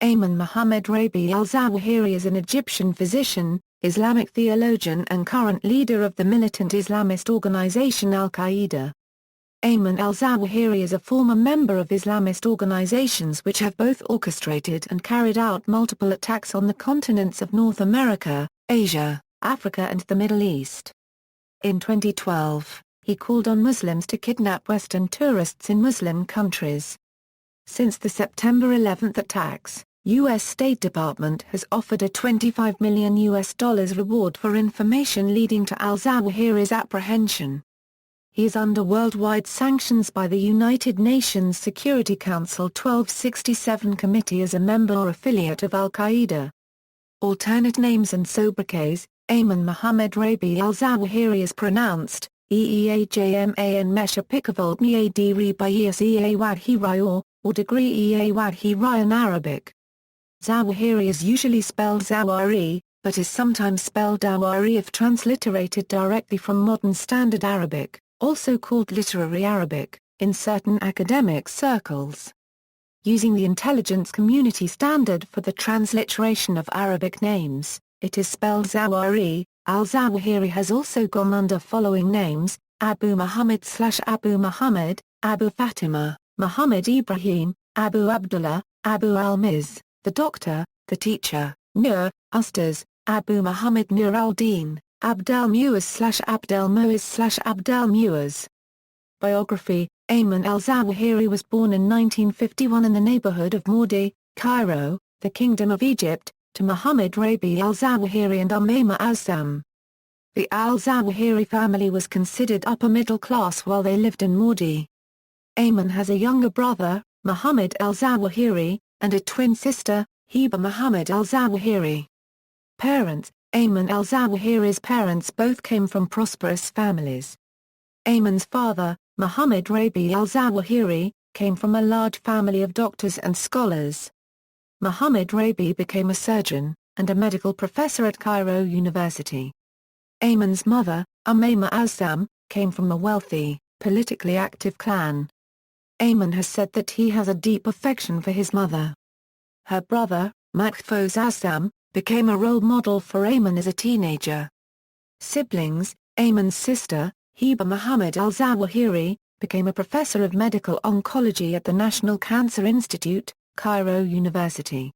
Ayman Mohammed Rabie al-Zawahiri is an Egyptian physician, Islamic theologian and current leader of the militant Islamist organization al-Qaeda. Ayman al-Zawahiri is a former member of Islamist organizations which have both orchestrated and carried out multiple attacks on the continents of North America, Asia, Africa and the Middle East. In 2012, he called on Muslims to kidnap Western tourists in Muslim countries. Since the September 11 attacks, U.S. State Department has offered a $25 million reward for information leading to al-Zawahiri's apprehension. He is under worldwide sanctions by the United Nations Security Council 1267 Committee as a member or affiliate of al-Qaeda. Alternate names and sobriquets: Ayman Mohammed Rabie al-Zawahiri is pronounced Eeajman Mesha Pikavold Niadiri Bayas Eawadhiri or degree Eawadhiri in Arabic. Zawahiri is usually spelled Zawahiri, but is sometimes spelled Dawari if transliterated directly from modern Standard Arabic, also called Literary Arabic, in certain academic circles. Using the Intelligence Community Standard for the transliteration of Arabic names, it is spelled Zawahiri. Al-Zawahiri has also gone under following names: Abu Muhammad/Abu Muhammad, Abu Fatima, Muhammad Ibrahim, Abu Abdullah, Abu al-Miz, the doctor, the teacher, Nur, Ustaz, Abu Muhammad Nur al-Din, Abdel Muaz/Abdel Muaz/Abdel Muaz. Biography: Ayman al-Zawahiri was born in 1951 in the neighborhood of Maudi, Cairo, the Kingdom of Egypt, to Muḥammad Rabīʿ al-Zawahiri and Umayma Azzam. The al-Zawahiri family was considered upper middle class while they lived in Maudi. Ayman has a younger brother, Muḥammad al-Zawahiri, and a twin sister, Hiba Muhammad al-Zawahiri. Parents: Ayman al-Zawahiri's parents both came from prosperous families. Ayman's father, Muḥammad Rabīʿ al-Zawahiri, came from a large family of doctors and scholars. Muḥammad Rabīʿ became a surgeon, and a medical professor at Cairo University. Ayman's mother, Umayma Azzam, came from a wealthy, politically active clan. Ayman has said that he has a deep affection for his mother. Her brother, Mahfouz Azzam, became a role model for Ayman as a teenager. Siblings: Ayman's sister, Hiba Muhammad al-Zawahiri, became a professor of medical oncology at the National Cancer Institute, Cairo University.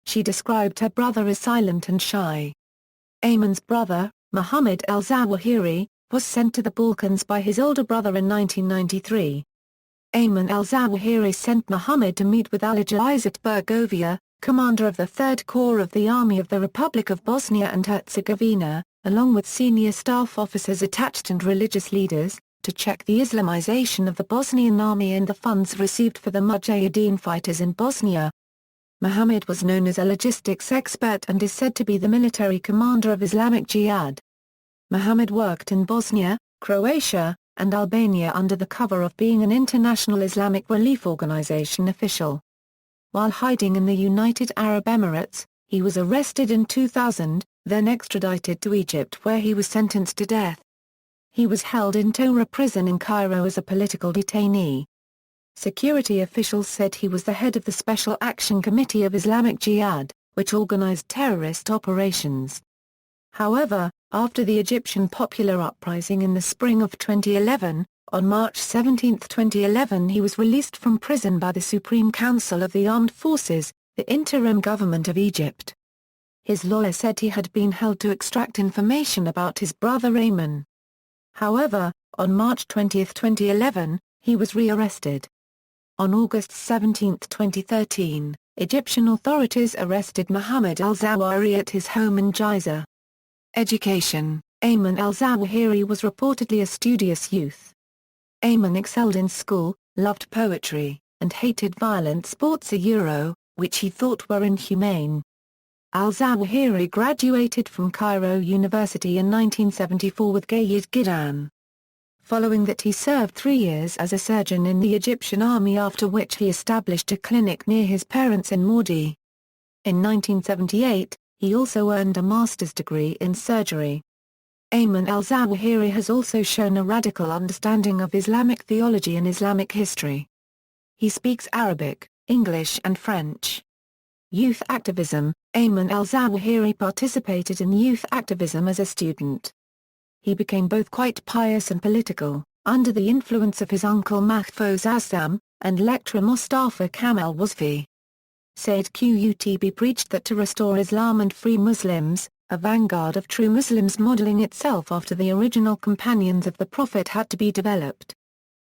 She described her brother as silent and shy. Ayman's brother, Muhammad al-Zawahiri, was sent to the Balkans by his older brother in 1993. Ayman al-Zawahiri sent Muhammad to meet with Ali Izetbegović, commander of the 3rd Corps of the Army of the Republic of Bosnia and Herzegovina, along with senior staff officers attached and religious leaders, to check the Islamization of the Bosnian army and the funds received for the Mujahideen fighters in Bosnia. Muhammad was known as a logistics expert and is said to be the military commander of Islamic Jihad. Muhammad worked in Bosnia, Croatia, and Albania under the cover of being an international Islamic relief organization official. While hiding in the United Arab Emirates, he was arrested in 2000, then extradited to Egypt where he was sentenced to death. He was held in Toura prison in Cairo as a political detainee. Security officials said he was the head of the Special Action Committee of Islamic Jihad, which organized terrorist operations. However, after the Egyptian popular uprising in the spring of 2011, on March 17, 2011 he was released from prison by the Supreme Council of the Armed Forces, the interim government of Egypt. His lawyer said he had been held to extract information about his brother Ayman. However, on March 20, 2011, he was rearrested. On August 17, 2013, Egyptian authorities arrested Muhammad al-Zawahiri at his home in Giza. Education: Ayman al-Zawahiri was reportedly a studious youth. Ayman excelled in school, loved poetry, and hated violent sports which he thought were inhumane. Al-Zawahiri graduated from Cairo University in 1974 with Jayyid Jiddan. Following that he served 3 years as a surgeon in the Egyptian army, after which he established a clinic near his parents in Maudi. In 1978, he also earned a master's degree in surgery. Ayman al-Zawahiri has also shown a radical understanding of Islamic theology and Islamic history. He speaks Arabic, English and French. Youth activism. Ayman al-Zawahiri participated in youth activism as a student. He became both quite pious and political, under the influence of his uncle Mahfouz Azzam, and lecturer Mustafa Kamal Wasfi. Sayyid Qutb preached that to restore Islam and free Muslims, a vanguard of true Muslims modeling itself after the original companions of the Prophet had to be developed.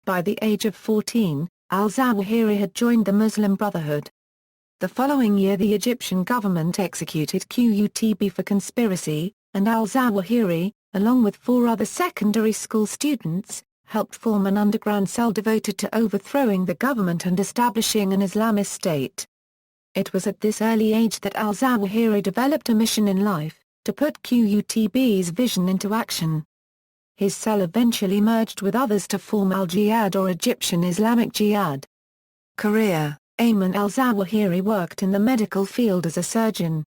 By the age of 14, al-Zawahiri had joined the Muslim Brotherhood. The following year the Egyptian government executed Qutb for conspiracy, and al-Zawahiri, along with 4 other secondary school students, helped form an underground cell devoted to overthrowing the government and establishing an Islamist state. It was at this early age that al-Zawahiri developed a mission in life, to put Qutb's vision into action. His cell eventually merged with others to form al-Jihad or Egyptian Islamic Jihad. Career. Ayman al-Zawahiri worked in the medical field as a surgeon.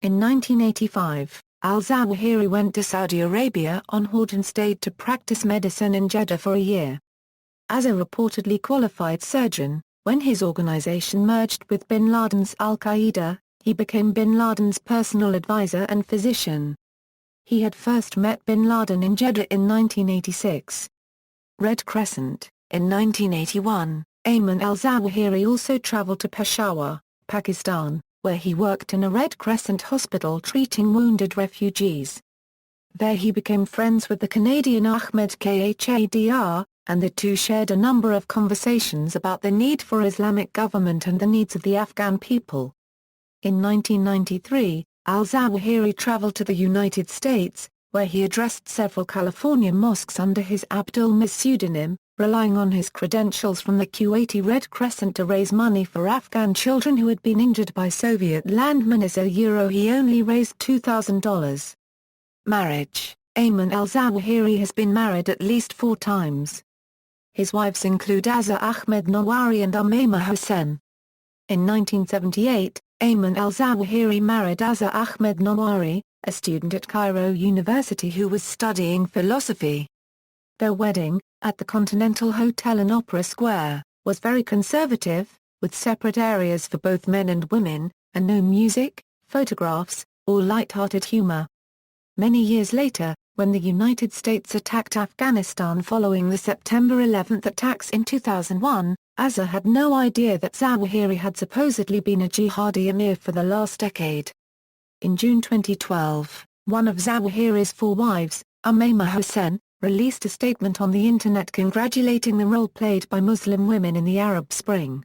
In 1985, al-Zawahiri went to Saudi Arabia on hold and stayed to practice medicine in Jeddah for a year. As a reportedly qualified surgeon, when his organization merged with bin Laden's al-Qaeda, he became bin Laden's personal advisor and physician. He had first met bin Laden in Jeddah in 1986. Red Crescent. In 1981, Ayman al-Zawahiri also traveled to Peshawar, Pakistan, where he worked in a Red Crescent hospital treating wounded refugees. There he became friends with the Canadian Ahmed Khadr, and the two shared a number of conversations about the need for Islamic government and the needs of the Afghan people. In 1993, al-Zawahiri traveled to the United States, where he addressed several California mosques under his Abdul pseudonym, relying on his credentials from the Kuwaiti Red Crescent to raise money for Afghan children who had been injured by Soviet landmines. He only raised $2,000. Marriage. Ayman al-Zawahiri has been married at least 4 times. His wives include Azza Ahmed Nawari and Umayma Hussain. In 1978, Ayman al-Zawahiri married Azza Ahmed Nawari, a student at Cairo University who was studying philosophy. Their wedding, at the Continental Hotel in Opera Square, was very conservative, with separate areas for both men and women, and no music, photographs, or light-hearted humor. Many years later, when the United States attacked Afghanistan following the September 11 attacks in 2001, Azza had no idea that Zawahiri had supposedly been a jihadi emir for the last decade. In June 2012, one of Zawahiri's 4 wives, Umayma Hussain, released a statement on the Internet congratulating the role played by Muslim women in the Arab Spring.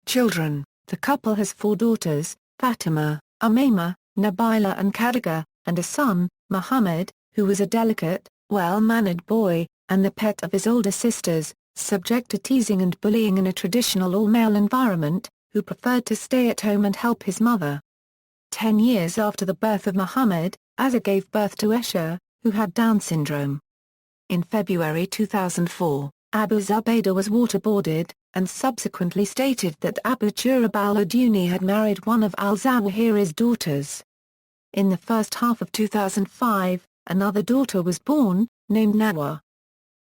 Children. The couple has 4 daughters, Fatima, Umayma, Nabila and Khadija, and a son, Muhammad, who was a delicate, well-mannered boy, and the pet of his older sisters, subject to teasing and bullying in a traditional all-male environment, who preferred to stay at home and help his mother. 10 years after the birth of Muhammad, Azza gave birth to Esha, who had Down syndrome. In February 2004, Abu Zubaydah was waterboarded, and subsequently stated that Abu Turab al-Aduni had married one of al-Zawahiri's daughters. In the first half of 2005, another daughter was born, named Nawa.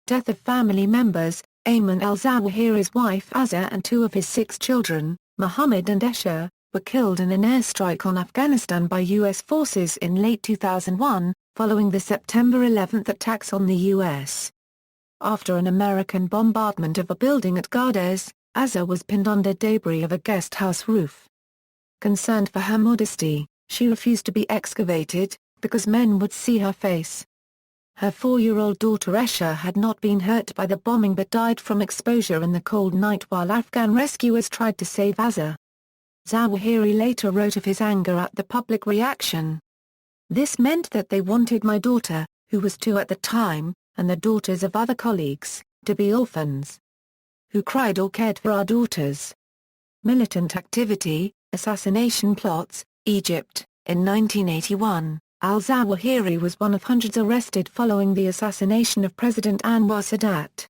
Death of family members. Ayman al-Zawahiri's wife Azza and 2 of his 6 children, Muhammad and Esha, were killed in an airstrike on Afghanistan by U.S. forces in late 2001, following the September 11 attacks on the U.S. After an American bombardment of a building at Gardez, Azza was pinned under debris of a guest house roof. Concerned for her modesty, she refused to be excavated, because men would see her face. Her 4-year-old daughter Esha had not been hurt by the bombing but died from exposure in the cold night while Afghan rescuers tried to save Azza. Zawahiri later wrote of his anger at the public reaction. This meant that they wanted my daughter, who was 2 at the time, and the daughters of other colleagues, to be orphans. Who cried or cared for our daughters? Militant activity, assassination plots. Egypt. In 1981, al-Zawahiri was one of hundreds arrested following the assassination of President Anwar Sadat.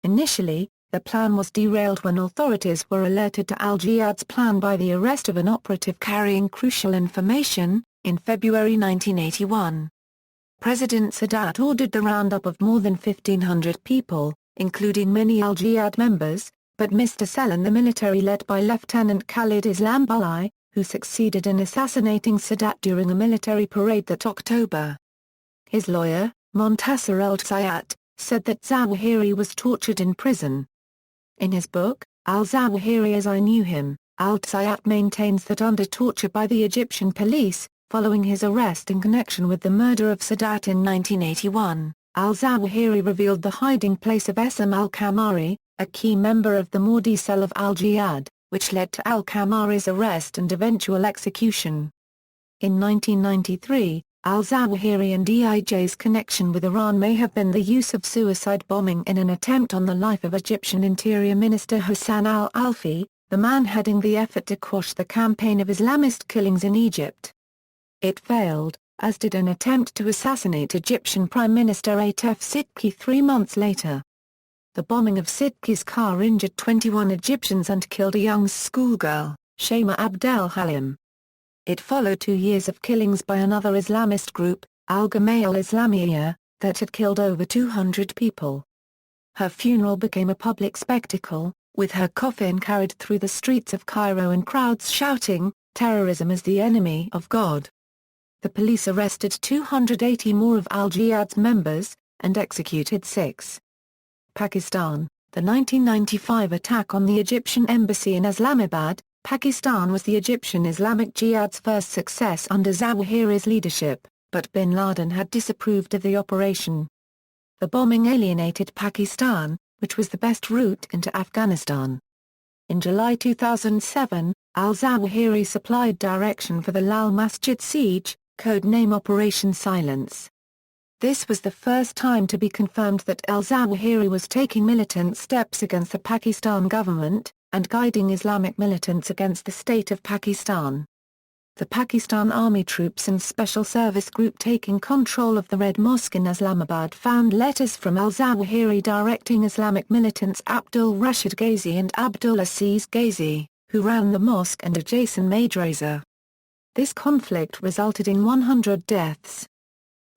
Initially, the plan was derailed when authorities were alerted to al-Jihad's plan by the arrest of an operative carrying crucial information. In February 1981, President Sadat ordered the roundup of more than 1,500 people, including many al-Jihad members, but missed a cell in the military led by Lieutenant Khalid Islam Bulai, who succeeded in assassinating Sadat during a military parade that October. His lawyer, Montasser al-Sayat, said that Zawahiri was tortured in prison. In his book, Al-Zawahiri as I Knew Him, al-Sayat maintains that under torture by the Egyptian police, following his arrest in connection with the murder of Sadat in 1981, al-Zawahiri revealed the hiding place of Essam al-Kamari, a key member of the Mahdi cell of al-Jihad, which led to al-Kamari's arrest and eventual execution. In 1993, al-Zawahiri and DIJ's connection with Iran may have been the use of suicide bombing in an attempt on the life of Egyptian Interior Minister Hassan al-Alfi, the man heading the effort to quash the campaign of Islamist killings in Egypt. It failed, as did an attempt to assassinate Egyptian Prime Minister Atef Sidki 3 months later. The bombing of Sidki's car injured 21 Egyptians and killed a young schoolgirl, Shama Abdel Halim. It followed 2 years of killings by another Islamist group, Al-Jama'ah al-Islamiyya, that had killed over 200 people. Her funeral became a public spectacle, with her coffin carried through the streets of Cairo and crowds shouting, "Terrorism is the enemy of God." The police arrested 280 more of al-Jihad's members, and executed 6. Pakistan. The 1995 attack on the Egyptian embassy in Islamabad, Pakistan was the Egyptian Islamic Jihad's first success under Zawahiri's leadership, but bin Laden had disapproved of the operation. The bombing alienated Pakistan, which was the best route into Afghanistan. In July 2007, al-Zawahiri supplied direction for the Lal Masjid siege, code-name Operation Silence. This was the first time to be confirmed that al-Zawahiri was taking militant steps against the Pakistan government, and guiding Islamic militants against the state of Pakistan. The Pakistan Army troops and Special Service Group taking control of the Red Mosque in Islamabad found letters from al-Zawahiri directing Islamic militants Abdul Rashid Ghazi and Abdul Aziz Ghazi, who ran the mosque and adjacent madrasa. This conflict resulted in 100 deaths.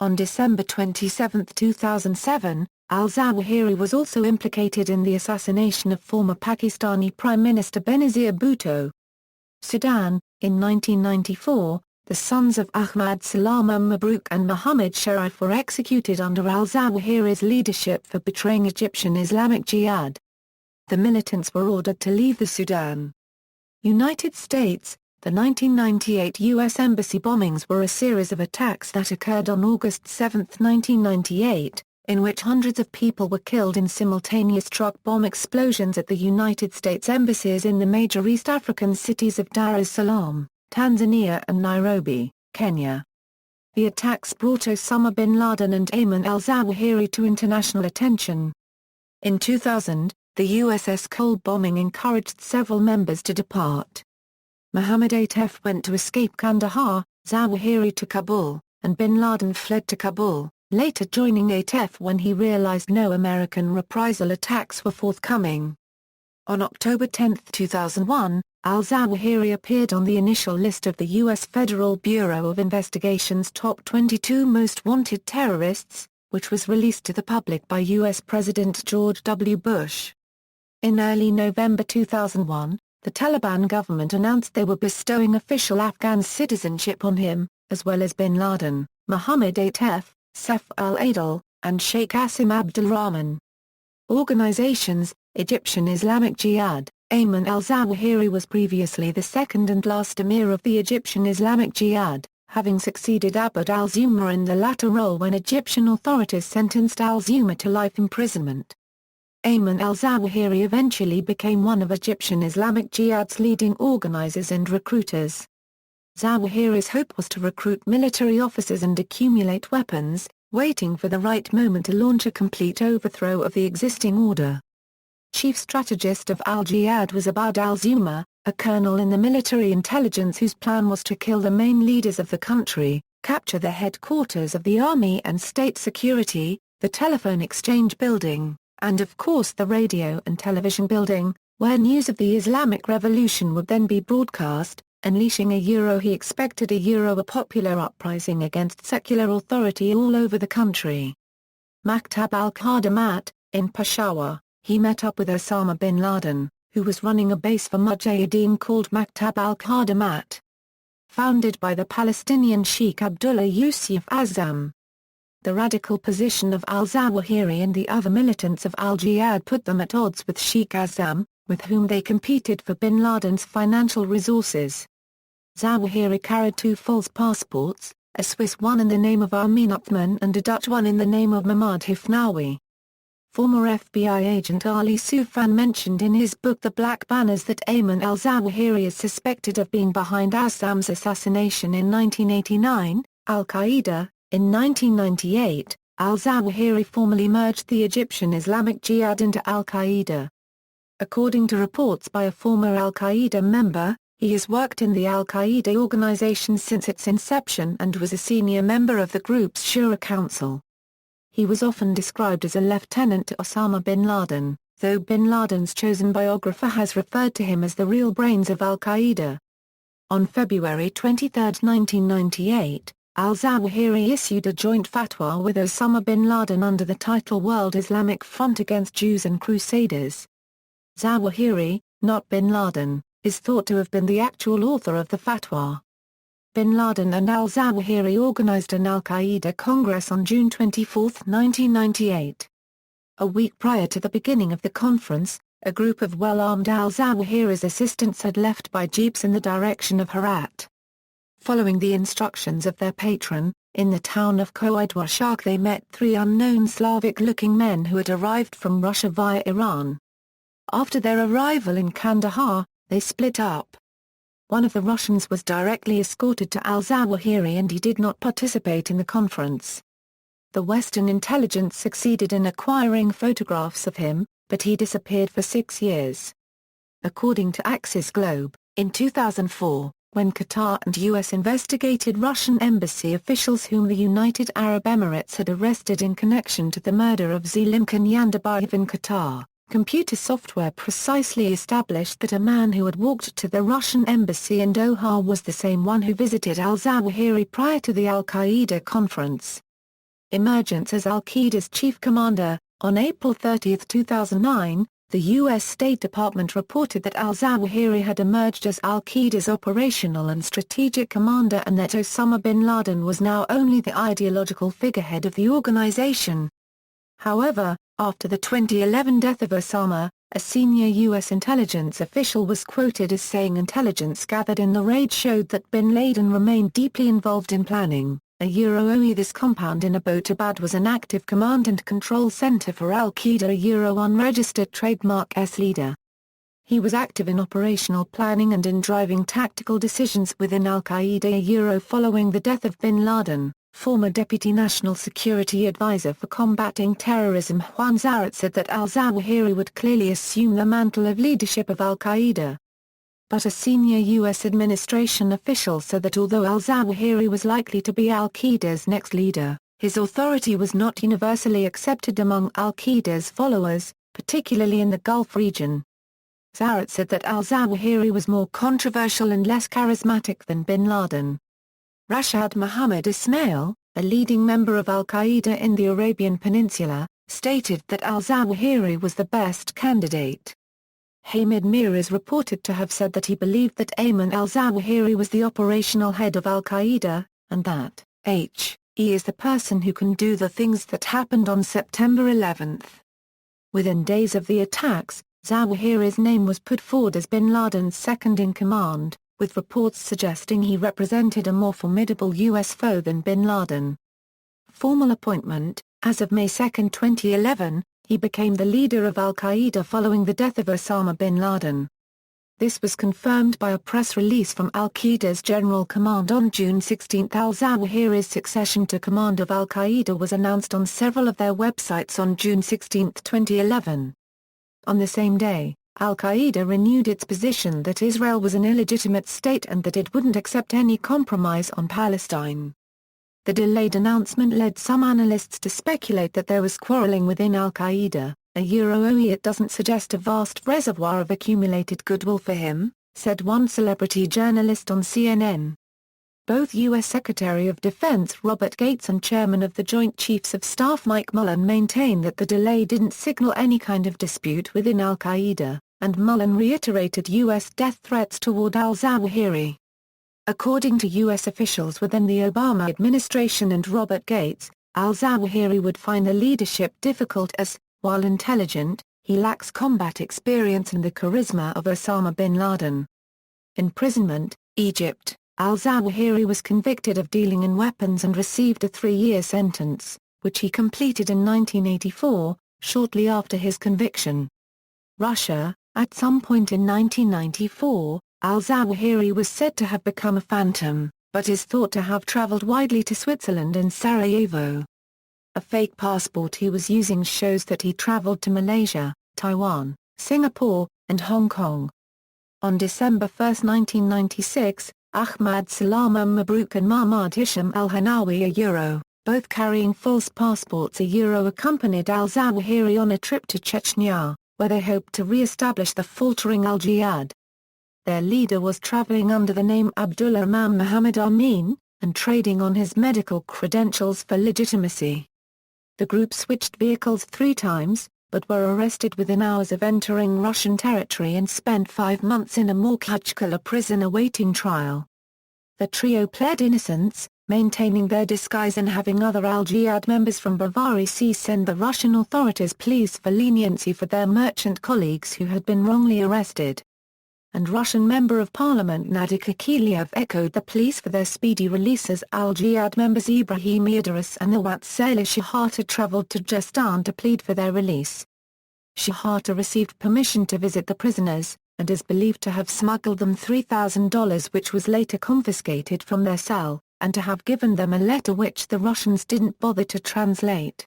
On December 27, 2007, al-Zawahiri was also implicated in the assassination of former Pakistani Prime Minister Benazir Bhutto. Sudan. In 1994, the sons of Ahmad Salama Mabruk and Muhammad Sharif were executed under al-Zawahiri's leadership for betraying Egyptian Islamic Jihad. The militants were ordered to leave the Sudan. United States. The 1998 U.S. Embassy bombings were a series of attacks that occurred on August 7, 1998, in which hundreds of people were killed in simultaneous truck bomb explosions at the United States embassies in the major East African cities of Dar es Salaam, Tanzania and Nairobi, Kenya. The attacks brought Osama bin Laden and Ayman al-Zawahiri to international attention. In 2000, the USS Cole bombing encouraged several members to depart. Mohammed Atef went to escape Kandahar, Zawahiri to Kabul, and bin Laden fled to Kabul, later joining Atef when he realized no American reprisal attacks were forthcoming. On October 10, 2001, al-Zawahiri appeared on the initial list of the U.S. Federal Bureau of Investigation's top 22 most wanted terrorists, which was released to the public by U.S. President George W. Bush. In early November 2001, the Taliban government announced they were bestowing official Afghan citizenship on him, as well as bin Laden, Mohammed Atef, Saif al-Adil, and Sheikh Asim Abdulrahman. Organizations. Egyptian Islamic Jihad. Ayman al-Zawahiri was previously the second and last emir of the Egyptian Islamic Jihad, having succeeded Abd al-Zuma in the latter role when Egyptian authorities sentenced al-Zuma to life imprisonment. Ayman al-Zawahiri eventually became one of Egyptian Islamic Jihad's leading organizers and recruiters. Zawahiri's hope was to recruit military officers and accumulate weapons, waiting for the right moment to launch a complete overthrow of the existing order. Chief strategist of al-Jihad was Abd al-Zuma, a colonel in the military intelligence whose plan was to kill the main leaders of the country, capture the headquarters of the army and state security, the telephone exchange building, and of course the radio and television building, where news of the Islamic Revolution would then be broadcast, unleashing he expected a popular uprising against secular authority all over the country. Maktab al-Qadamat. In Peshawar, he met up with Osama bin Laden, who was running a base for Mujahideen called Maktab al-Qadamat, founded by the Palestinian Sheikh Abdullah Yusuf Azzam. The radical position of al-Zawahiri and the other militants of al-Jihad put them at odds with Sheikh Azzam, with whom they competed for bin Laden's financial resources. Zawahiri carried 2 false passports, a Swiss one in the name of Ayman Mohammed and a Dutch one in the name of Muhammad Hifnawi. Former FBI agent Ali Soufan mentioned in his book The Black Banners that Ayman al-Zawahiri is suspected of being behind Azzam's assassination in 1989, al-Qaeda. In 1998, al-Zawahiri formally merged the Egyptian Islamic Jihad into al-Qaeda. According to reports by a former al-Qaeda member, he has worked in the al-Qaeda organization since its inception and was a senior member of the group's Shura Council. He was often described as a lieutenant to Osama bin Laden, though bin Laden's chosen biographer has referred to him as the real brains of al-Qaeda. On February 23, 1998, al-Zawahiri issued a joint fatwa with Osama bin Laden under the title World Islamic Front Against Jews and Crusaders. Zawahiri, not bin Laden, is thought to have been the actual author of the fatwa. Bin Laden and al-Zawahiri organized an al-Qaeda Congress on June 24, 1998. A week prior to the beginning of the conference, a group of well-armed al-Zawahiri's assistants had left by jeeps in the direction of Herat. Following the instructions of their patron, in the town of Khoaidwashak they met 3 unknown Slavic-looking men who had arrived from Russia via Iran. After their arrival in Kandahar, they split up. One of the Russians was directly escorted to al-Zawahiri and he did not participate in the conference. The Western intelligence succeeded in acquiring photographs of him, but he disappeared for 6 years. According to Axis Globe, in 2004, when Qatar and U.S. investigated Russian embassy officials whom the United Arab Emirates had arrested in connection to the murder of Zelimkhan Yandabayev in Qatar, computer software precisely established that a man who had walked to the Russian embassy in Doha was the same one who visited al-Zawahiri prior to the al-Qaeda conference. Emergence as al-Qaeda's chief commander, on April 30, 2009, the U.S. State Department reported that al-Zawahiri had emerged as al-Qaeda's operational and strategic commander and that Osama bin Laden was now only the ideological figurehead of the organization. However, after the 2011 death of Osama, a senior U.S. intelligence official was quoted as saying intelligence gathered in the raid showed that bin Laden remained deeply involved in planning. This compound in Abbottabad was an active command and control center for al-Qaeda unregistered trademark S leader. He was active in operational planning and in driving tactical decisions within al-Qaeda following the death of bin Laden. Former Deputy National Security Advisor for Combating Terrorism Juan Zarat said that al-Zawahiri would clearly assume the mantle of leadership of al-Qaeda. But a senior U.S. administration official said that although al-Zawahiri was likely to be al-Qaeda's next leader, his authority was not universally accepted among al-Qaeda's followers, particularly in the Gulf region. Zarat said that al-Zawahiri was more controversial and less charismatic than bin Laden. Rashad Mohammed Ismail, a leading member of al-Qaeda in the Arabian Peninsula, stated that al-Zawahiri was the best candidate. Hamid Mir is reported to have said that he believed that Ayman al-Zawahiri was the operational head of al-Qaeda, and that he is the person who can do the things that happened on September 11. Within days of the attacks, Zawahiri's name was put forward as bin Laden's second-in-command, with reports suggesting he represented a more formidable U.S. foe than bin Laden. Formal appointment: as of May 2, 2011, he became the leader of al-Qaeda following the death of Osama bin Laden. This was confirmed by a press release from al-Qaeda's General Command on June 16. Al-Zawahiri's succession to command of al-Qaeda was announced on several of their websites on June 16, 2011. On the same day, al-Qaeda renewed its position that Israel was an illegitimate state and that it wouldn't accept any compromise on Palestine. The delayed announcement led some analysts to speculate that there was quarreling within al-Qaeda. It doesn't suggest a vast reservoir of accumulated goodwill for him, said one celebrity journalist on CNN. Both U.S. Secretary of Defense Robert Gates and Chairman of the Joint Chiefs of Staff Mike Mullen maintain that the delay didn't signal any kind of dispute within al-Qaeda, and Mullen reiterated U.S. death threats toward al-Zawahiri. According to U.S. officials within the Obama administration and Robert Gates, al-Zawahiri would find the leadership difficult as, while intelligent, he lacks combat experience and the charisma of Osama bin Laden. Imprisonment, Egypt. Al-Zawahiri was convicted of dealing in weapons and received a 3-year sentence, which he completed in 1984, shortly after his conviction. Russia. At some point in 1994, al-Zawahiri was said to have become a phantom, but is thought to have traveled widely to Switzerland and Sarajevo. A fake passport he was using shows that he traveled to Malaysia, Taiwan, Singapore, and Hong Kong. On December 1, 1996, Ahmad Salama Mabrouk and Mahmoud Hisham al-Hanawi both carrying false passports accompanied al-Zawahiri on a trip to Chechnya, where they hoped to re-establish the faltering al-Jihad. Their leader was traveling under the name Abdullah Imam Muhammad Amin, and trading on his medical credentials for legitimacy. The group switched vehicles 3 times, but were arrested within hours of entering Russian territory and spent 5 months in a Makhachkala prison awaiting trial. The trio pled innocence, maintaining their disguise and having other al-Jihad members from Bavari send the Russian authorities pleas for leniency for their merchant colleagues who had been wrongly arrested. And Russian Member of Parliament Nadir Kekiliev echoed the pleas for their speedy release as al-Jihad members Ibrahim Idris and Awat Saleh Shahata travelled to Jestan to plead for their release. Shahata received permission to visit the prisoners, and is believed to have smuggled them $3,000 which was later confiscated from their cell, and to have given them a letter which the Russians didn't bother to translate.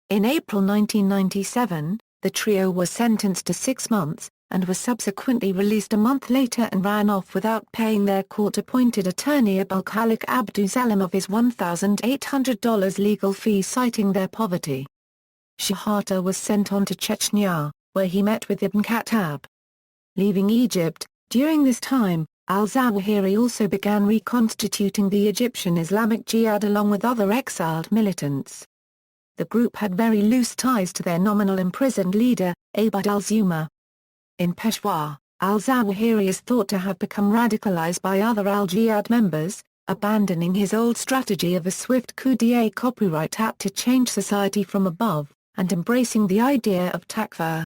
In April 1997, the trio was sentenced to 6 months, and was subsequently released a month later and ran off without paying their court-appointed attorney Abulkhalik Abdusalam of his $1,800 legal fee citing their poverty. Shahata was sent on to Chechnya, where he met with Ibn Khattab. Leaving Egypt, during this time, al-Zawahiri also began reconstituting the Egyptian Islamic Jihad along with other exiled militants. The group had very loose ties to their nominal imprisoned leader, Abd al-Zuma. In Peshawar, al-Zawahiri is thought to have become radicalized by other al-Jihad members, abandoning his old strategy of a swift coup d'état copyright act to change society from above, and embracing the idea of takfir.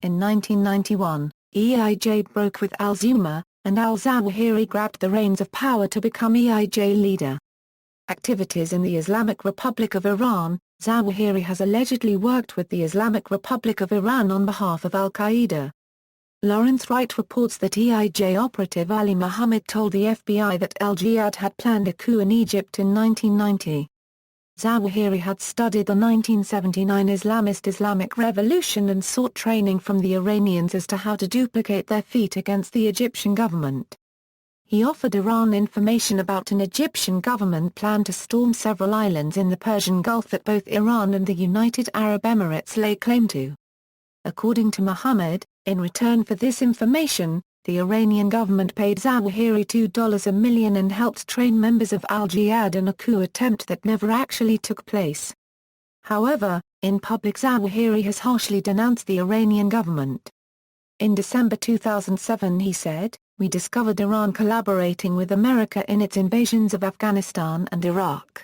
In 1991, EIJ broke with al-Zuma, and al-Zawahiri grabbed the reins of power to become EIJ leader. Activities in the Islamic Republic of Iran. Zawahiri has allegedly worked with the Islamic Republic of Iran on behalf of al-Qaeda. Lawrence Wright reports that EIJ operative Ali Muhammad told the FBI that al-Jihad had planned a coup in Egypt in 1990. Zawahiri had studied the 1979 Islamist Islamic Revolution and sought training from the Iranians as to how to duplicate their feat against the Egyptian government. He offered Iran information about an Egyptian government plan to storm several islands in the Persian Gulf that both Iran and the United Arab Emirates lay claim to. According to Muhammad, in return for this information, the Iranian government paid Zawahiri $2 million and helped train members of al-Jihad in a coup attempt that never actually took place. However, in public Zawahiri has harshly denounced the Iranian government. In December 2007 he said, "We discovered Iran collaborating with America in its invasions of Afghanistan and Iraq."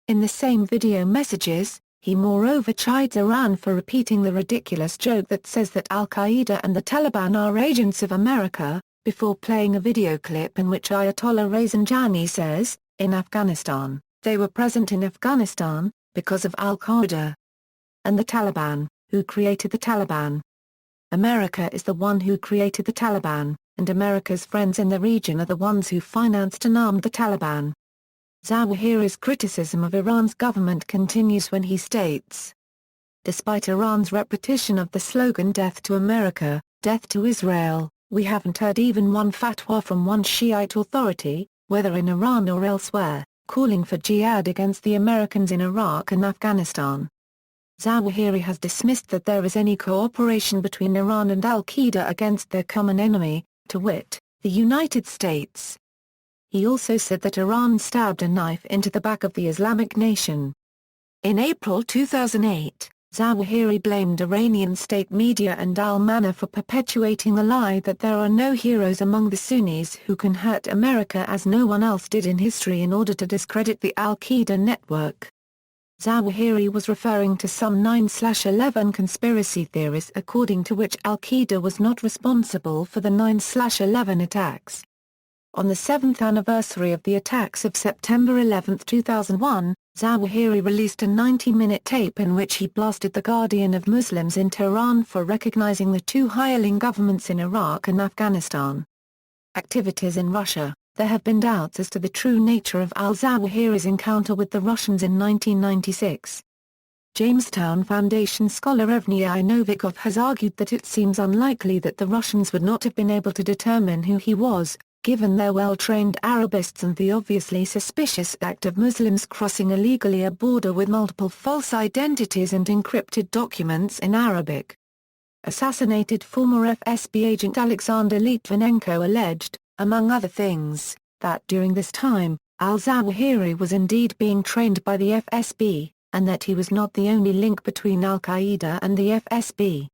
In the same video messages, he moreover chides Iran for repeating the ridiculous joke that says that al-Qaeda and the Taliban are agents of America, before playing a video clip in which Ayatollah Rafsanjani says, "In Afghanistan, they were present in Afghanistan, because of al-Qaeda and the Taliban, who created the Taliban. America is the one who created the Taliban, and America's friends in the region are the ones who financed and armed the Taliban." Zawahiri's criticism of Iran's government continues when he states, "Despite Iran's repetition of the slogan 'Death to America, Death to Israel,' we haven't heard even one fatwa from one Shiite authority, whether in Iran or elsewhere, calling for jihad against the Americans in Iraq and Afghanistan." Zawahiri has dismissed that there is any cooperation between Iran and al-Qaeda against their common enemy, to wit, the United States. He also said that Iran stabbed a knife into the back of the Islamic nation. In April 2008, Zawahiri blamed Iranian state media and al-Manna for perpetuating the lie that there are no heroes among the Sunnis who can hurt America as no one else did in history in order to discredit the al-Qaeda network. Zawahiri was referring to some 9/11 conspiracy theories according to which al-Qaeda was not responsible for the 9/11 attacks. On the 7th anniversary of the attacks of September 11, 2001, Zawahiri released a 90-minute tape in which he blasted the Guardian of Muslims in Tehran for recognizing the two hireling governments in Iraq and Afghanistan. Activities in Russia. There have been doubts as to the true nature of al-Zawahiri's encounter with the Russians in 1996. Jamestown Foundation scholar Evgeny Novikov has argued that it seems unlikely that the Russians would not have been able to determine who he was, given their well-trained Arabists and the obviously suspicious act of Muslims crossing illegally a border with multiple false identities and encrypted documents in Arabic. Assassinated former FSB agent Alexander Litvinenko alleged, among other things, that during this time, al-Zawahiri was indeed being trained by the FSB, and that he was not the only link between al-Qaeda and the FSB.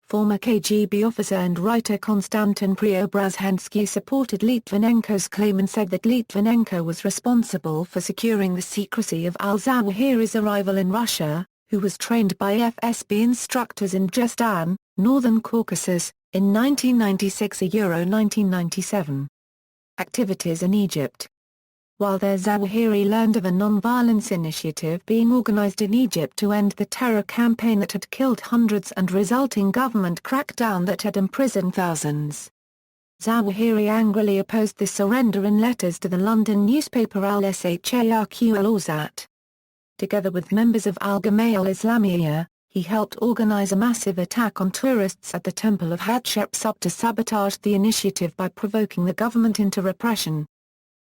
Former KGB officer and writer Konstantin Preobrazhensky supported Litvinenko's claim and said that Litvinenko was responsible for securing the secrecy of al-Zawahiri's arrival in Russia, who was trained by FSB instructors in Jestan, Northern Caucasus, in 1996–1997. Activities in Egypt. While there Zawahiri learned of a non-violence initiative being organized in Egypt to end the terror campaign that had killed hundreds and resulting government crackdown that had imprisoned thousands. Zawahiri angrily opposed the surrender in letters to the London newspaper al-Sharq al-Awsat. Together with members of al-Jama'a al-Islamiyya, he helped organize a massive attack on tourists at the Temple of Hatshepsut to sabotage the initiative by provoking the government into repression.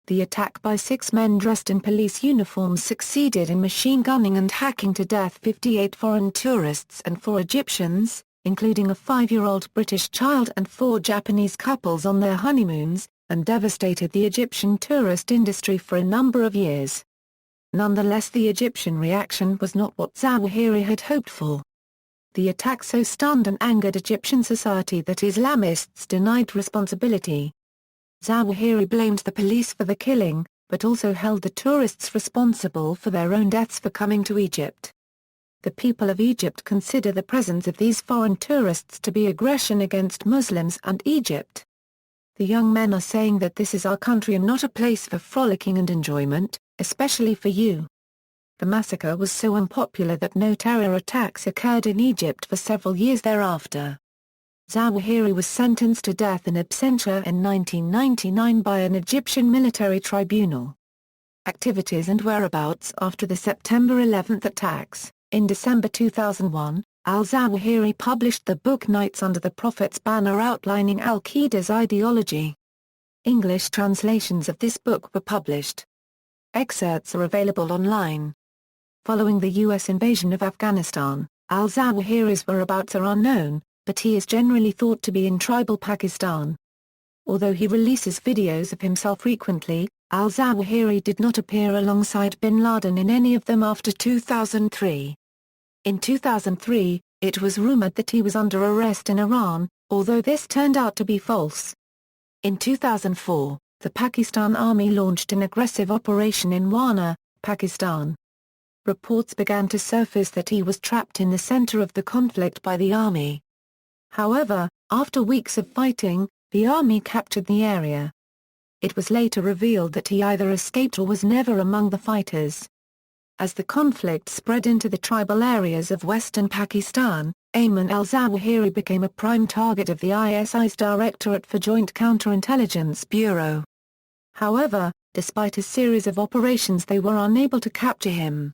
The attack by 6 men dressed in police uniforms succeeded in machine gunning and hacking to death 58 foreign tourists and 4 Egyptians, including a 5-year-old British child and 4 Japanese couples on their honeymoons, and devastated the Egyptian tourist industry for a number of years. Nonetheless, the Egyptian reaction was not what Zawahiri had hoped for. The attack so stunned and angered Egyptian society that Islamists denied responsibility. Zawahiri blamed the police for the killing, but also held the tourists responsible for their own deaths for coming to Egypt. The people of Egypt consider the presence of these foreign tourists to be aggression against Muslims and Egypt. The young men are saying that this is our country and not a place for frolicking and enjoyment, especially for you. The massacre was so unpopular that no terror attacks occurred in Egypt for several years thereafter. Zawahiri was sentenced to death in absentia in 1999 by an Egyptian military tribunal. Activities and whereabouts after the September 11 attacks. In December 2001, al-Zawahiri published the book Knights Under the Prophet's Banner outlining al-Qaeda's ideology. English translations of this book were published. Excerpts are available online. Following the U.S. invasion of Afghanistan, al-Zawahiri's whereabouts are unknown, but he is generally thought to be in tribal Pakistan. Although he releases videos of himself frequently, al-Zawahiri did not appear alongside bin Laden in any of them after 2003. In 2003, it was rumored that he was under arrest in Iran, although this turned out to be false. In 2004, the Pakistan Army launched an aggressive operation in Wana, Pakistan. Reports began to surface that he was trapped in the center of the conflict by the army. However, after weeks of fighting, the army captured the area. It was later revealed that he either escaped or was never among the fighters. As the conflict spread into the tribal areas of western Pakistan, Ayman al-Zawahiri became a prime target of the ISI's Directorate for Joint Counterintelligence Bureau. However, despite a series of operations, they were unable to capture him.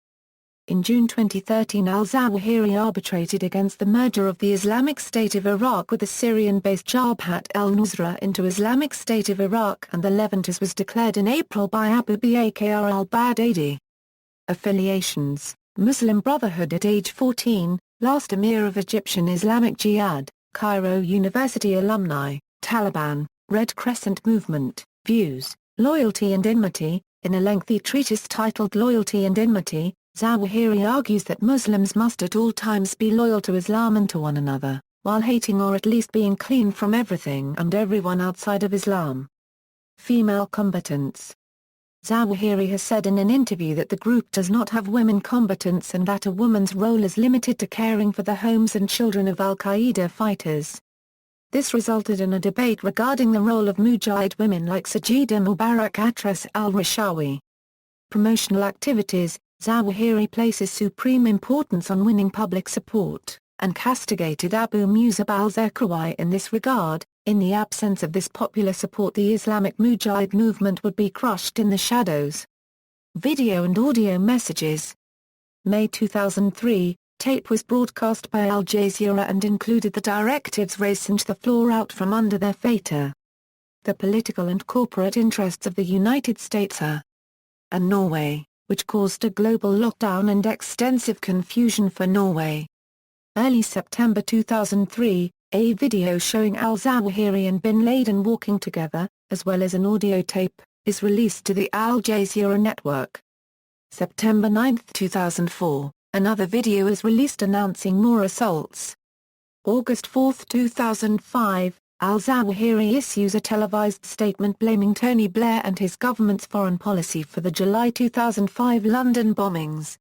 In June 2013, al-Zawahiri arbitrated against the merger of the Islamic State of Iraq with the Syrian-based Jabhat al-Nusra into Islamic State of Iraq, and the Levant as was declared in April by Abu Bakr al-Baghdadi. Affiliations: Muslim Brotherhood at age 14, last Emir of Egyptian Islamic Jihad, Cairo University alumni, Taliban, Red Crescent Movement, Views, Loyalty and Enmity. In a lengthy treatise titled Loyalty and Enmity, Zawahiri argues that Muslims must at all times be loyal to Islam and to one another, while hating or at least being clean from everything and everyone outside of Islam. Female combatants. Zawahiri has said in an interview that the group does not have women combatants and that a woman's role is limited to caring for the homes and children of al-Qaeda fighters. This resulted in a debate regarding the role of Mujahid women like Sajida Mubarak Atras al-Rishawi. Promotional activities. Zawahiri places supreme importance on winning public support, and castigated Abu Musab al-Zarqawi in this regard. In the absence of this popular support, the Islamic Mujahid movement would be crushed in the shadows. Video and audio messages. May 2003, tape was broadcast by Al Jazeera and included the directives raising the floor out from under their feta. The political and corporate interests of the United States and Norway, which caused a global lockdown and extensive confusion for Norway. Early September 2003, a video showing al-Zawahiri and bin Laden walking together, as well as an audio tape, is released to the Al Jazeera network. September 9, 2004, another video is released announcing more assaults. August 4, 2005, al-Zawahiri issues a televised statement blaming Tony Blair and his government's foreign policy for the July 2005 London bombings.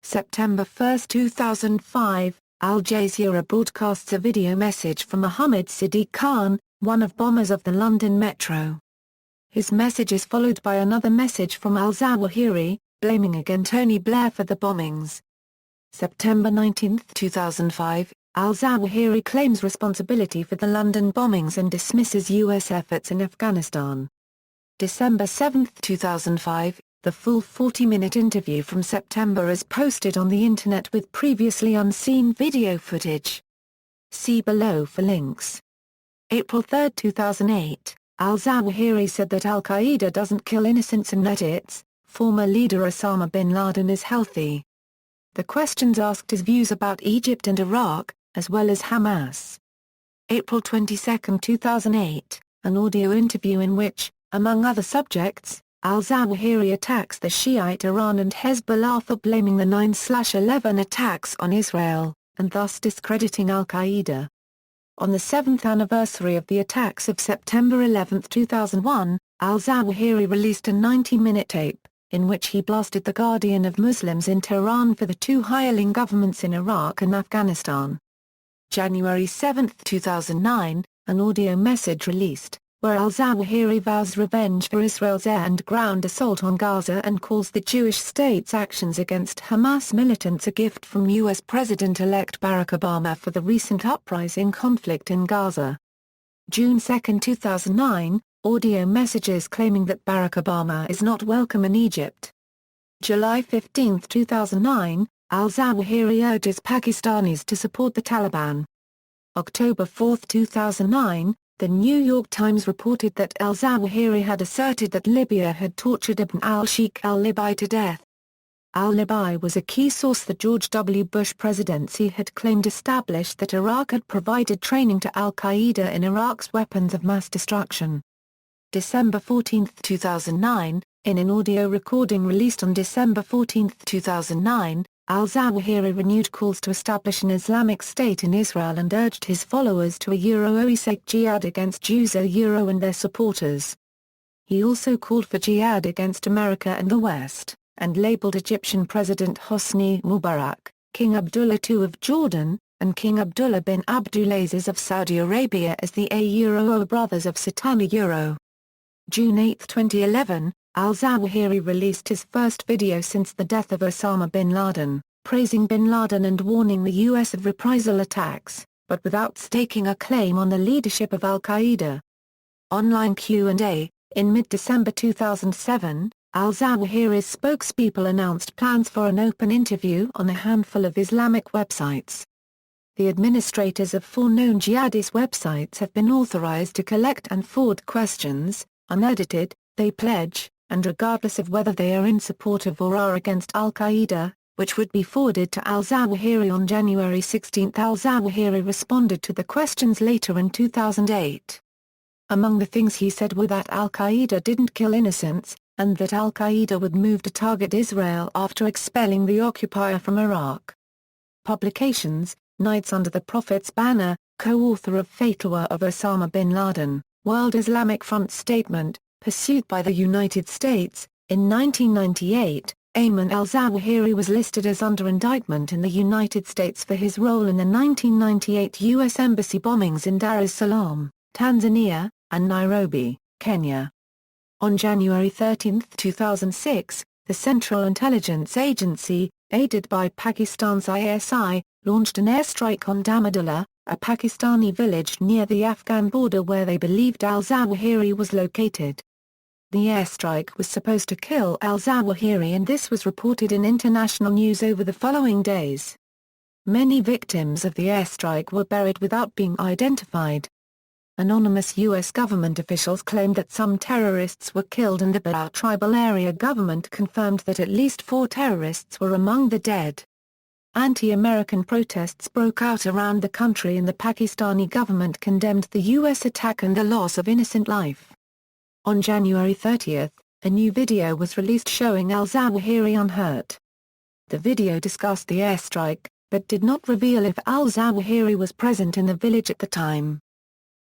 September 1, 2005, Al Jazeera broadcasts a video message from Mohammed Siddiq Khan, one of bombers of the London Metro. His message is followed by another message from al-Zawahiri, blaming again Tony Blair for the bombings. September 19, 2005, al-Zawahiri claims responsibility for the London bombings and dismisses U.S. efforts in Afghanistan. December 7, 2005, the full 40-minute interview from September is posted on the Internet with previously unseen video footage. See below for links. April 3, 2008, al-Zawahiri said that al-Qaeda doesn't kill innocents and that its former leader Osama bin Laden is healthy. The questions asked his views about Egypt and Iraq, as well as Hamas. April 22, 2008, an audio interview in which, among other subjects, al-Zawahiri attacks the Shiite Iran and Hezbollah for blaming the 9/11 attacks on Israel, and thus discrediting al-Qaeda. On the 7th anniversary of the attacks of September 11, 2001, al-Zawahiri released a 90-minute tape, in which he blasted the guardian of Muslims in Tehran for the two hireling governments in Iraq and Afghanistan. January 7, 2009, an audio message released, where al-Zawahiri vows revenge for Israel's air and ground assault on Gaza and calls the Jewish state's actions against Hamas militants a gift from U.S. President-elect Barack Obama for the recent uprising conflict in Gaza. June 2, 2009, audio messages claiming that Barack Obama is not welcome in Egypt. July 15, 2009, al-Zawahiri urges Pakistanis to support the Taliban. October 4, 2009, the New York Times reported that al-Zawahiri had asserted that Libya had tortured Ibn al-Sheikh al-Libi to death. Al-Libi was a key source the George W. Bush presidency had claimed established that Iraq had provided training to al-Qaeda in Iraq's weapons of mass destruction. December 14, 2009, in an audio recording released on December 14, 2009, al-Zawahiri renewed calls to establish an Islamic State in Israel and urged his followers to oesek jihad against Jews and their supporters. He also called for jihad against America and the West, and labeled Egyptian President Hosni Mubarak, King Abdullah II of Jordan, and King Abdullah bin Abdulaziz of Saudi Arabia as the brothers of Satana. June 8, 2011, al-Zawahiri released his first video since the death of Osama bin Laden, praising bin Laden and warning the U.S. of reprisal attacks, but without staking a claim on the leadership of al-Qaeda. Online Q&A. In mid-December 2007, al-Zawahiri's spokespeople announced plans for an open interview on a handful of Islamic websites. The administrators of 4 known jihadist websites have been authorized to collect and forward questions, unedited, they pledge, and regardless of whether they are in support of or are against al-Qaeda, which would be forwarded to al-Zawahiri on January 16. Al-Zawahiri responded to the questions later in 2008. Among the things he said were that al-Qaeda didn't kill innocents, and that al-Qaeda would move to target Israel after expelling the occupier from Iraq. Publications: Knights Under the Prophet's Banner, co-author of Fatwa of Osama bin Laden, World Islamic Front Statement, pursued by the United States. In 1998, Ayman al-Zawahiri was listed as under indictment in the United States for his role in the 1998 U.S. Embassy bombings in Dar es Salaam, Tanzania, and Nairobi, Kenya. On January 13, 2006, the Central Intelligence Agency, aided by Pakistan's ISI, launched an airstrike on Damadullah, a Pakistani village near the Afghan border where they believed al-Zawahiri was located. The airstrike was supposed to kill al-Zawahiri, and this was reported in international news over the following days. Many victims of the airstrike were buried without being identified. Anonymous U.S. government officials claimed that some terrorists were killed, and the Barao tribal area government confirmed that at least 4 terrorists were among the dead. Anti-American protests broke out around the country, and the Pakistani government condemned the U.S. attack and the loss of innocent life. On January 30, a new video was released showing al-Zawahiri unhurt. The video discussed the airstrike, but did not reveal if al-Zawahiri was present in the village at the time.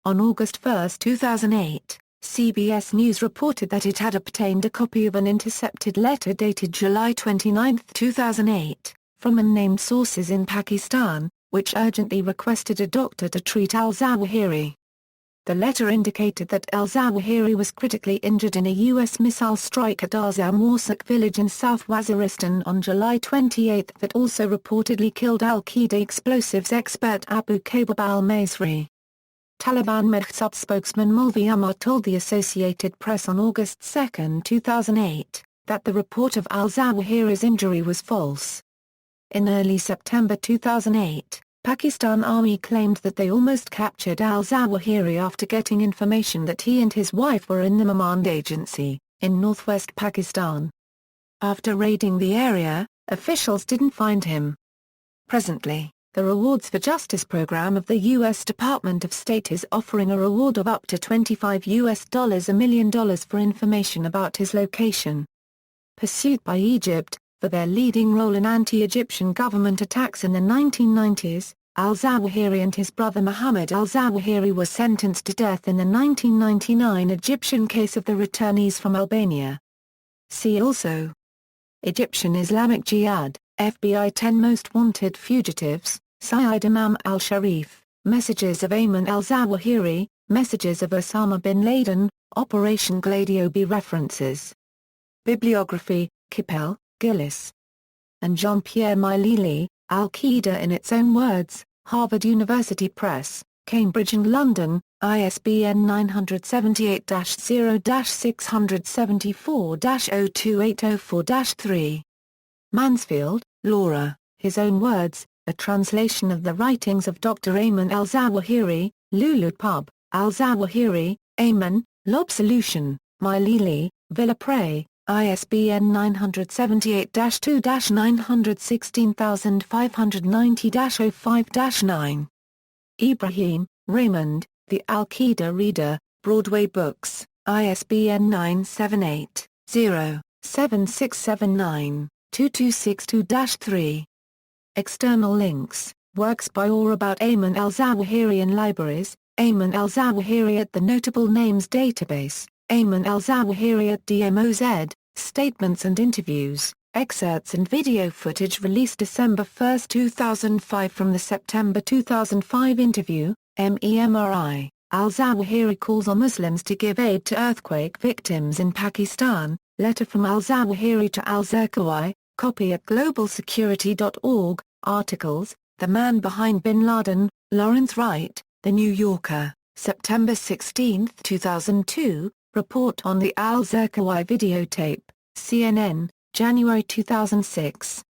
On August 1, 2008, CBS News reported that it had obtained a copy of an intercepted letter dated July 29, 2008, from unnamed sources in Pakistan, which urgently requested a doctor to treat al-Zawahiri. The letter indicated that al-Zawahiri was critically injured in a U.S. missile strike at Aż-Ẓawāhirī village in South Waziristan on July 28 that also reportedly killed al-Qaeda explosives expert Abu Kabab al-Masri. Taliban Mahsub spokesman Maulvi Umar told the Associated Press on August 2, 2008, that the report of al-Zawahiri's injury was false. In early September 2008, Pakistan Army claimed that they almost captured al-Zawahiri after getting information that he and his wife were in the Mamand Agency, in northwest Pakistan. After raiding the area, officials didn't find him. Presently, the Rewards for Justice program of the U.S. Department of State is offering a reward of up to $25 million for information about his location. Pursued by Egypt, for their leading role in anti-Egyptian government attacks in the 1990s, al-Zawahiri and his brother Muhammad al-Zawahiri were sentenced to death in the 1999 Egyptian case of the returnees from Albania. See also: Egyptian Islamic Jihad, FBI 10 Most Wanted Fugitives, Sayyid Imam al-Sharif, Messages of Ayman al-Zawahiri, Messages of Osama bin Laden, Operation Gladio B. References. Bibliography: Kippel, Gillis, and Jean-Pierre Milili, Al-Qaeda in Its Own Words, Harvard University Press, Cambridge and London, ISBN 978-0-674-02804-3. Mansfield, Laura, His Own Words, a translation of the writings of Dr. Ayman al-Zawahiri, Lulu Pub, al-Zawahiri, Ayman, Lob Solution, Milili, Villa Prey, ISBN 978-2-916590-05-9. Ibrahim, Raymond, The Al-Qaeda Reader, Broadway Books, ISBN 978-0-7679-2262-3. External links: works by or about Ayman al-Zawahiri in libraries, Ayman al-Zawahiri at the Notable Names Database, Ayman al-Zawahiri at DMOZ, statements and interviews, excerpts and video footage released December 1, 2005 from the September 2005 interview, MEMRI, al-Zawahiri calls on Muslims to give aid to earthquake victims in Pakistan, letter from al-Zawahiri to al-Zarqawi, copy at globalsecurity.org, articles, The Man Behind Bin Laden, Lawrence Wright, The New Yorker, September 16, 2002, report on the al-Zarqawi videotape, CNN, January 2006.